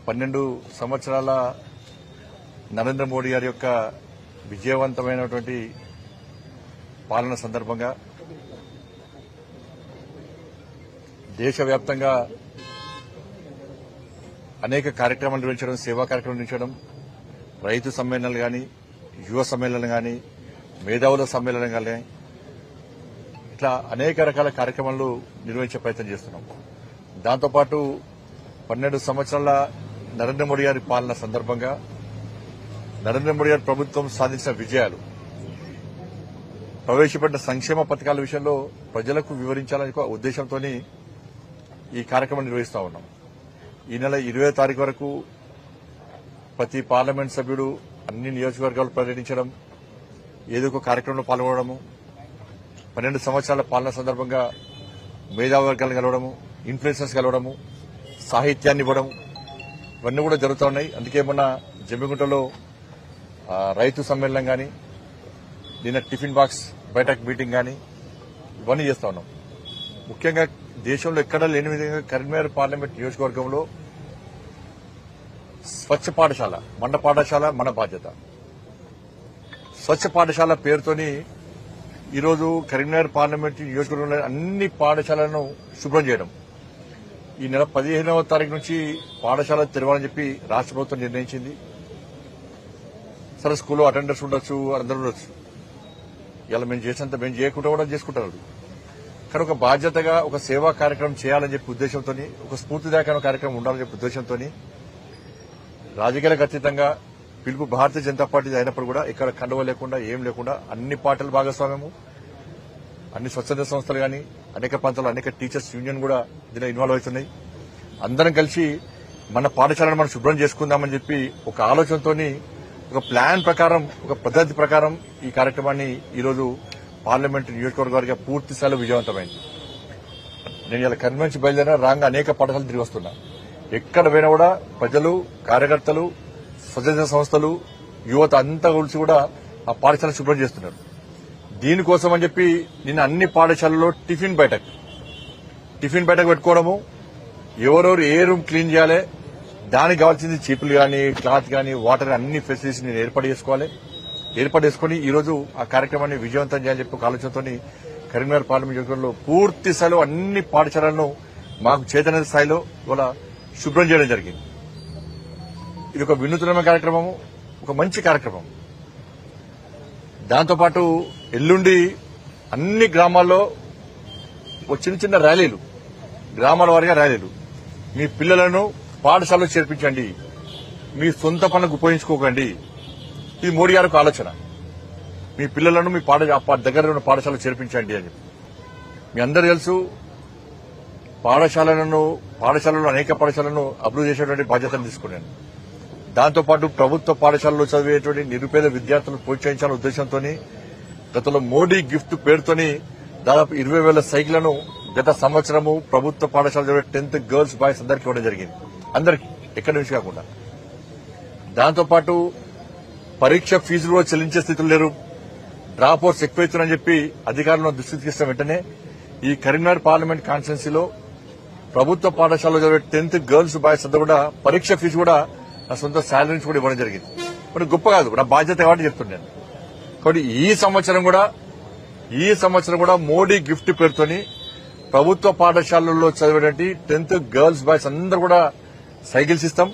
12 సంవత్సరాల నరేంద్ర మోడీ గారి యొక్క విజయవంతమైనటువంటి పాలన సందర్భంగా దేశవ్యాప్తంగా అనేక కార్యక్రమాలు నిర్వహించడం, సేవా కార్యక్రమాలు నిర్వహించడం, రైతు సమ్మేళనాలు గాని, యువ సమ్మేళనం గాని, మేధావుల సమ్మేళనం గాని, ఇట్లా అనేక రకాల కార్యక్రమాలు నిర్వహించే ప్రయత్నం చేస్తున్నాం. దాంతోపాటు 12 సంవత్సరాల నరేంద్ర మోడీ గారి పాలన సందర్భంగా నరేంద్ర మోడీ గారి ప్రభుత్వం సాధించిన విజయాలు, ప్రవేశపెట్టిన సంక్షేమ పథకాల విషయంలో ప్రజలకు వివరించాలనే ఉద్దేశంతో ఈ కార్యక్రమం నిర్వహిస్తా ఉన్నాం. ఈ నెల 20వ తారీఖు వరకు ప్రతి పార్లమెంట్ సభ్యుడు అన్ని నియోజకవర్గాలు పర్యటించడం, ఏదో ఒక కార్యక్రమంలో పాల్గొనడము, 12 సంవత్సరాల పాలన సందర్భంగా మేధావర్గాలను కలవడము, ఇన్ఫ్లుయెన్సర్స్ కలవడము, సాహిత్యాన్ని ఇవ్వడం, ఇవన్నీ కూడా జరుగుతూ ఉన్నాయి. అందుకే మొన్న జమ్మిగుంటలో రైతు సమ్మేళనం గాని, నిన్న టిఫిన్ బాక్స్ బైఠక్ మీటింగ్ గాని ఇవన్నీ చేస్తా ఉన్నాం. ముఖ్యంగా దేశంలో ఎక్కడా లేని విధంగా కరీంనగర్ పార్లమెంట్ నియోజకవర్గంలో స్వచ్ఛ పాఠశాల, మన పాఠశాల మన బాధ్యత, స్వచ్ఛ పాఠశాల పేరుతోని ఈరోజు కరీంనగర్ పార్లమెంట్ నియోజకవర్గంలో అన్ని పాఠశాలను శుభ్రం చేయడం. ఈ నెల 15వ తారీఖు నుంచి పాఠశాల తెరవాలని చెప్పి రాష్ట్ర ప్రభుత్వం నిర్ణయించింది. సరే, స్కూల్లో అటెండర్స్ ఉండొచ్చు, అందరూ ఉండొచ్చు. ఇలా మేము చేసినంత మేము చేయకుండా కూడా చేసుకుంటారు. కానీ ఒక బాధ్యతగా ఒక సేవా కార్యక్రమం చేయాలని చెప్పి ఉద్దేశంతో, ఒక స్ఫూర్తిదాయకమైన కార్యక్రమం ఉండాలని చెప్పి ఉద్దేశంతో రాజకీయాలకు అతీతంగా పిలుపు భారతీయ జనతా పార్టీ అయినప్పుడు కూడా ఇక్కడ కండువ లేకుండా ఏం లేకుండా అన్ని పార్టీల భాగస్వామ్యము, అన్ని స్వచ్ఛంద సంస్థలు గాని, అనేక ప్రాంతాల్లో అనేక టీచర్స్ యూనియన్ కూడా దీనిలో ఇన్వాల్వ్ అవుతున్నాయి. అందరం కలిసి మన పాఠశాలను మనం శుభ్రం చేసుకుందామని చెప్పి ఒక ఆలోచనతోని, ఒక ప్లాన్ ప్రకారం, ఒక పద్దతి ప్రకారం ఈ కార్యక్రమాన్ని ఈరోజు పార్లమెంట్ నియోజకవర్గానికి పూర్తి స్థాయిలో విజయవంతమైంది. నేను ఇలా కరీంనగర్ నుంచి బయలుదేరిన రాంగా అనేక పాఠశాలలు తిరిగి వస్తున్నా. ఎక్కడ పోయినా కూడా ప్రజలు, కార్యకర్తలు, స్వచ్ఛంద సంస్థలు, యువత అంతా కలిసి కూడా ఆ పాఠశాల శుభ్రం చేస్తున్నారు. దీనికోసం అని చెప్పి నిన్న అన్ని పాఠశాలల్లో టిఫిన్ బైఠక్ పెట్టుకోవడము, ఎవరెవరు ఏ రూమ్ క్లీన్ చేయాలి, దానికి కావాల్సింది చీపులు గాని, క్లాత్ గాని, వాటర్ అన్ని ఫెసిలిటీస్ నేను ఏర్పాటు చేసుకుని ఈరోజు ఆ కార్యక్రమాన్ని విజయవంతం చేయాలని చెప్పి ఒక ఆలోచనతో కరీంనగర్ పార్లమెంట్ నియోజకవర్గంలో పూర్తి స్థాయిలో అన్ని పాఠశాలలను మాకు చేతన స్థాయిలో ఇవాళ శుభ్రం చేయడం జరిగింది. ఇది ఒక వినూత్నమైన కార్యక్రమము, ఒక మంచి కార్యక్రమం. దాంతోపాటు ఎల్లుండి అన్ని గ్రామాల్లో చిన్న చిన్న ర్యాలీలు, గ్రామాల వారీగా ర్యాలీలు. మీ పిల్లలను పాఠశాలలో చేర్పించండి, మీ సొంత పనులకు ఉపయోగించుకోకండి. ఇది మోడీ గారికి ఆలోచన. మీ పిల్లలను మీ దగ్గర ఉన్న పాఠశాలలో చేర్పించండి అని చెప్పి. మీ అందరూ తెలుసు, పాఠశాలలో అనేక పాఠశాలను అభివృద్ధి చేసేటువంటి బాధ్యతను తీసుకున్నాను. దాంతోపాటు ప్రభుత్వ పాఠశాలలో చదివేటువంటి నిరుపేద విద్యార్థులను ప్రోత్సహించాలనే ఉద్దేశంతో గతంలో మోడీ గిఫ్ట్ పేరుతోని దాదాపు 20,000 సైకిళ్లను గత సంవత్సరము ప్రభుత్వ పాఠశాల చదివే 10th గర్ల్స్ బాయ్స్ అందరికీ ఇవ్వడం జరిగింది. అందరికీ, ఎక్కడి నుంచి కాకుండా. దాంతోపాటు పరీక్ష ఫీజులు కూడా చెల్లించే స్థితులు లేరు, డ్రాప్ అవుట్స్ ఎక్కువైతున్నాయని చెప్పి అధికారులను దృష్టికి తీసుకొచ్చిన వెంటనే ఈ కరీంనగర్ పార్లమెంట్ కాన్స్టిట్యున్సీలో ప్రభుత్వ పాఠశాలలో చదివే 10th గర్ల్స్ బాయ్స్ అంతా కూడా పరీక్ష ఫీజు కూడా నా సొంత శాలరీ నుంచి కూడా ఇవ్వడం జరిగింది. మరి గొప్ప కాదు, నా బాధ్యత కాబట్టి చెప్తున్నాను. కాబట్టి ఈ సంవత్సరం కూడా మోడీ గిఫ్ట్ పేరుతోని ప్రభుత్వ పాఠశాలల్లో చదివేటువంటి 10th గర్ల్స్ బాయ్స్ అందరూ కూడా సైకిల్స్ ఇస్తాం.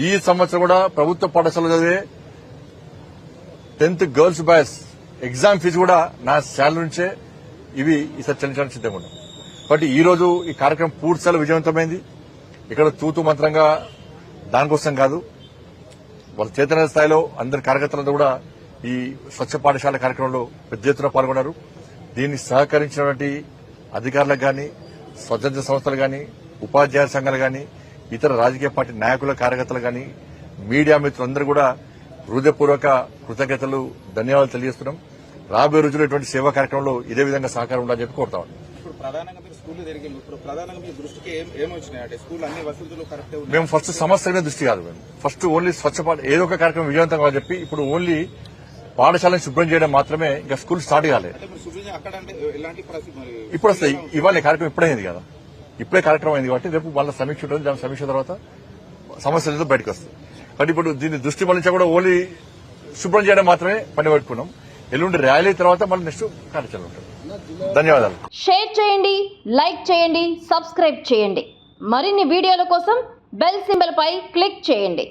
ఈ సంవత్సరం కూడా ప్రభుత్వ పాఠశాలలో చదివే 10th girls boys exam fee కూడా నా శాలరీ నుంచే ఈసారి చెల్లించడానికి సిద్ధంగా ఉన్నాం. కాబట్టి ఈ రోజు ఈ కార్యక్రమం పూర్తి స్థాయిలో విజయవంతమైంది. ఇక్కడ తూతు మంత్రంగా దానికోసం కాదు, వాళ్ళ చేతన స్థాయిలో అందరి కార్యకర్తలంతా కూడా ఈ స్వచ్ఛ పాఠశాల కార్యక్రమంలో పెద్ద ఎత్తున పాల్గొన్నారు. దీన్ని సహకరించినటువంటి అధికారులకు గాని, స్వచ్ఛంద సంస్థలు గాని, ఉపాధ్యాయ సంఘాలు గాని, ఇతర రాజకీయ పార్టీ నాయకుల, కార్యకర్తలు గాని, మీడియా మిత్రులందరూ కూడా హృదయపూర్వక కృతజ్ఞతలు, ధన్యవాదాలు తెలియజేస్తున్నాం. రాబోయే రోజుల్లో ఇటువంటి సేవా కార్యక్రమంలో ఇదే విధంగా సహకారం ఉండాలని చెప్పి కోరుతా ఉన్నాం. మేము ఫస్ట్ సమస్య మీద దృష్టి కాదు, మేము ఫస్ట్ ఓన్లీ స్వచ్ఛ ఏదో ఒక కార్యక్రమం విజయవంతం కాదని చెప్పి ఇప్పుడు ఓన్లీ పాఠశాలను శుభ్రం చేయడం మాత్రమే, ఇంకా స్కూల్ స్టార్ట్ కాలేదు. ఇప్పుడు వస్తాయి, ఇవాళ కార్యక్రమం ఇప్పుడైంది కదా, ఇప్పుడే కార్యక్రమం అయింది కాబట్టి రేపు వాళ్ళ సమీక్ష ఉంటుంది. దాని సమీక్ష తర్వాత సమస్యలతో బయటకు వస్తుంది. కాబట్టి ఇప్పుడు దీన్ని దృష్టి మళ్లించా కూడా ఓన్లీ శుభ్రం చేయడం మాత్రమే పని పెట్టుకున్నాం. ఎల్లుండి ర్యాలీ తర్వాత మళ్ళీ నెక్స్ట్ కార్యాచరణ ఉంటుంది. ధన్యవాదాలు. షేర్ చేయండి, లైక్ చేయండి, సబ్స్క్రైబ్ చేయండి. మరిన్ని వీడియోల కోసం బెల్ సింబల్ పై క్లిక్ చేయండి.